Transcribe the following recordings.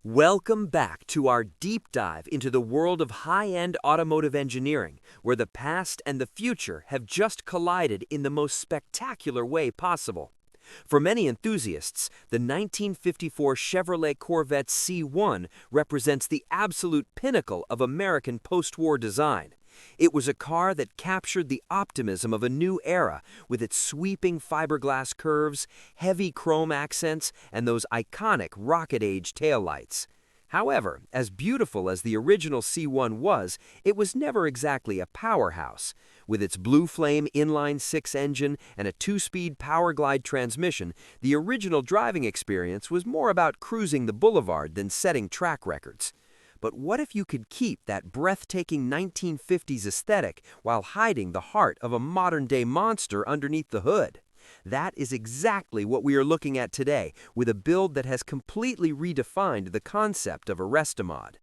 Welcome back to our deep dive into the world of high-end automotive engineering, where the past and the future have just collided in the most spectacular way possible. For many enthusiasts, the 1954 Chevrolet Corvette C1 represents the absolute pinnacle of American post-war design. It was a car that captured the optimism of a new era with its sweeping fiberglass curves, heavy chrome accents, and those iconic rocket-age taillights. However, as beautiful as the original C1 was, it was never exactly a powerhouse. With its blue flame inline-six engine and a two-speed Powerglide transmission, the original driving experience was more about cruising the boulevard than setting track records. But what if you could keep that breathtaking 1950s aesthetic while hiding the heart of a modern-day monster underneath the hood? That is exactly what we are looking at today, with a build that has completely redefined the concept of a Restomod.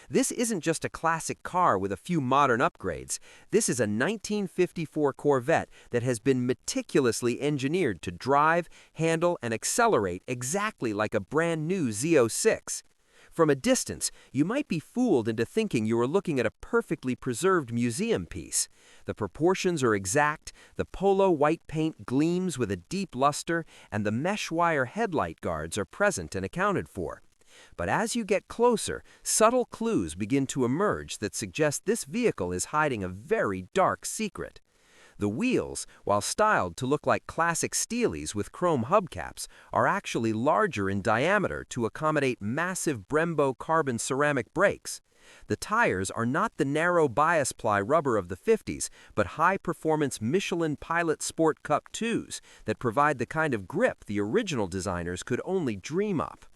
This isn't just a classic car with a few modern upgrades. This is a 1954 Corvette that has been meticulously engineered to drive, handle, and accelerate exactly like a brand new Z06. From a distance, you might be fooled into thinking you are looking at a perfectly preserved museum piece. The proportions are exact, the polo white paint gleams with a deep luster, and the mesh wire headlight guards are present and accounted for. But as you get closer, subtle clues begin to emerge that suggest this vehicle is hiding a very dark secret. The wheels, while styled to look like classic Steelies with chrome hubcaps, are actually larger in diameter to accommodate massive Brembo carbon ceramic brakes. The tires are not the narrow bias ply rubber of the 50s, but high-performance Michelin Pilot Sport Cup 2s that provide the kind of grip the original designers could only dream up.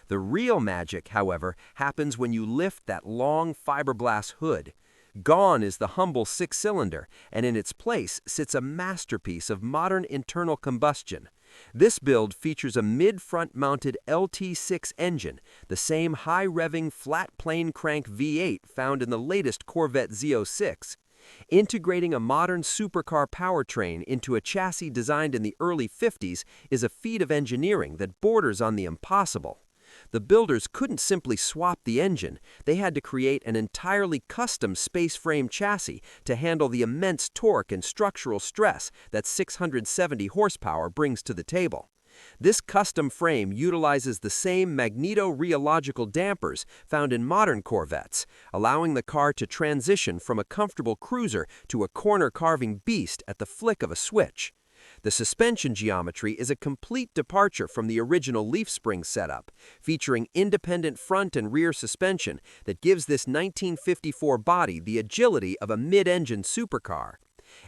The real magic, however, happens when you lift that long fiberglass hood. Gone is the humble six-cylinder, and in its place sits a masterpiece of modern internal combustion. This build features a mid-front-mounted LT6 engine, the same high-revving flat-plane crank V8 found in the latest Corvette Z06. Integrating a modern supercar powertrain into a chassis designed in the early 50s is a feat of engineering that borders on the impossible. The builders couldn't simply swap the engine. They had to create an entirely custom space frame chassis to handle the immense torque and structural stress that 670 horsepower brings to the table. This custom frame utilizes the same magneto-rheological dampers found in modern Corvettes, allowing the car to transition from a comfortable cruiser to a corner-carving beast at the flick of a switch. The suspension geometry is a complete departure from the original leaf spring setup, featuring independent front and rear suspension that gives this 1954 body the agility of a mid-engine supercar.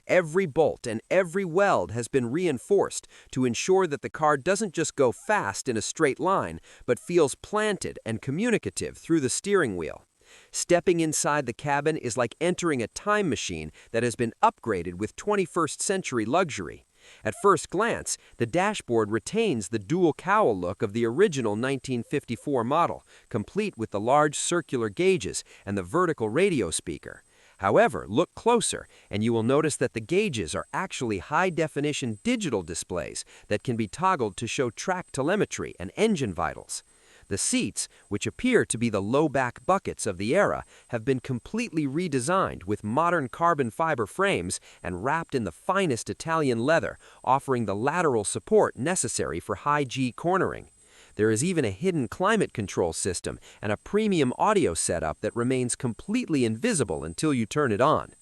Every bolt and every weld has been reinforced to ensure that the car doesn't just go fast in a straight line, but feels planted and communicative through the steering wheel. Stepping inside the cabin is like entering a time machine that has been upgraded with 21st century luxury. At first glance, the dashboard retains the dual cowl look of the original 1954 model, complete with the large circular gauges and the vertical radio speaker. However, look closer, and you will notice that the gauges are actually high-definition digital displays that can be toggled to show track telemetry and engine vitals. The seats, which appear to be the low-back buckets of the era, have been completely redesigned with modern carbon fiber frames and wrapped in the finest Italian leather, offering the lateral support necessary for high-G cornering. There is even a hidden climate control system and a premium audio setup that remains completely invisible until you turn it on.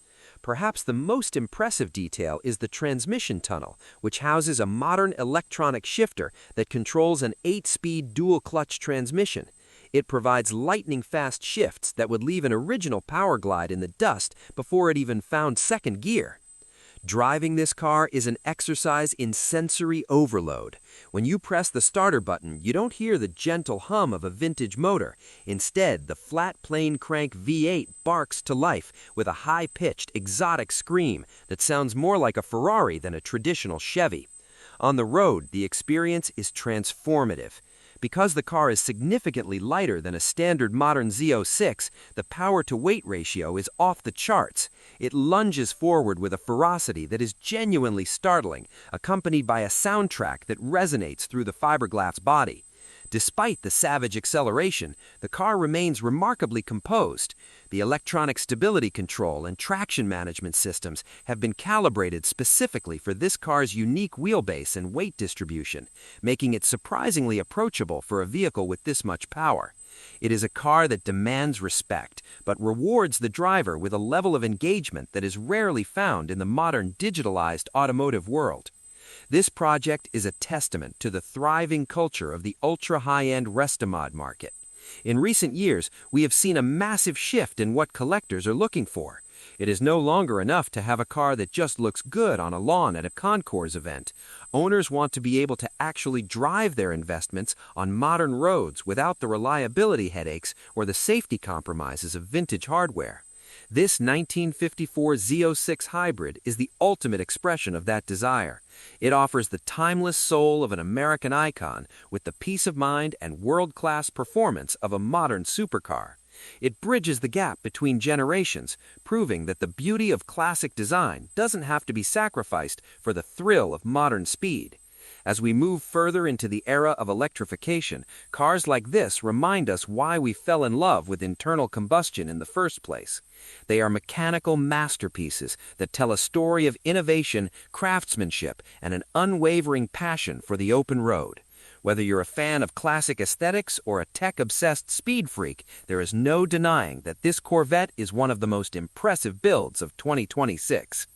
Perhaps the most impressive detail is the transmission tunnel, which houses a modern electronic shifter that controls an 8-speed dual-clutch transmission. It provides lightning-fast shifts that would leave an original Powerglide in the dust before it even found second gear. Driving this car is an exercise in sensory overload. When you press the starter button, you don't hear the gentle hum of a vintage motor. Instead, the flat plane crank V8 barks to life with a high-pitched, exotic scream that sounds more like a Ferrari than a traditional Chevy. On the road, the experience is transformative. Because the car is significantly lighter than a standard modern Z06, the power-to-weight ratio is off the charts. It lunges forward with a ferocity that is genuinely startling, accompanied by a soundtrack that resonates through the fiberglass body. Despite the savage acceleration, the car remains remarkably composed. The electronic stability control and traction management systems have been calibrated specifically for this car's unique wheelbase and weight distribution, making it surprisingly approachable for a vehicle with this much power. It is a car that demands respect, but rewards the driver with a level of engagement that is rarely found in the modern digitalized automotive world. This project is a testament to the thriving culture of the ultra-high-end Restomod market. In recent years, we have seen a massive shift in what collectors are looking for. It is no longer enough to have a car that just looks good on a lawn at a concours event. Owners want to be able to actually drive their investments on modern roads without the reliability headaches or the safety compromises of vintage hardware. This 1954 Z06 hybrid is the ultimate expression of that desire. It offers the timeless soul of an American icon with the peace of mind and world-class performance of a modern supercar. It bridges the gap between generations, proving that the beauty of classic design doesn't have to be sacrificed for the thrill of modern speed. As we move further into the era of electrification, cars like this remind us why we fell in love with internal combustion in the first place. They are mechanical masterpieces that tell a story of innovation, craftsmanship, and an unwavering passion for the open road. Whether you're a fan of classic aesthetics or a tech-obsessed speed freak, there is no denying that this Corvette is one of the most impressive builds of 2026.